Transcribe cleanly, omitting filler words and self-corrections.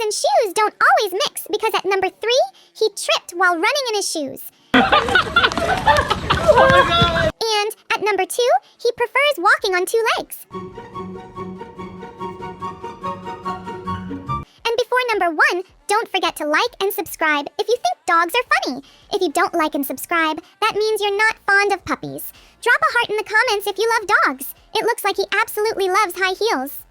and shoes don't always mix because at number 3, he tripped while running in his shoes. Oh my god! And at number 2, he prefers walking on 2 legs. And before number 1, don't forget to like and subscribe if you think dogs are funny. If you don't like and subscribe, that means you're not fond of puppies. Drop a heart in the comments if you love dogs. It looks like he absolutely loves high heels.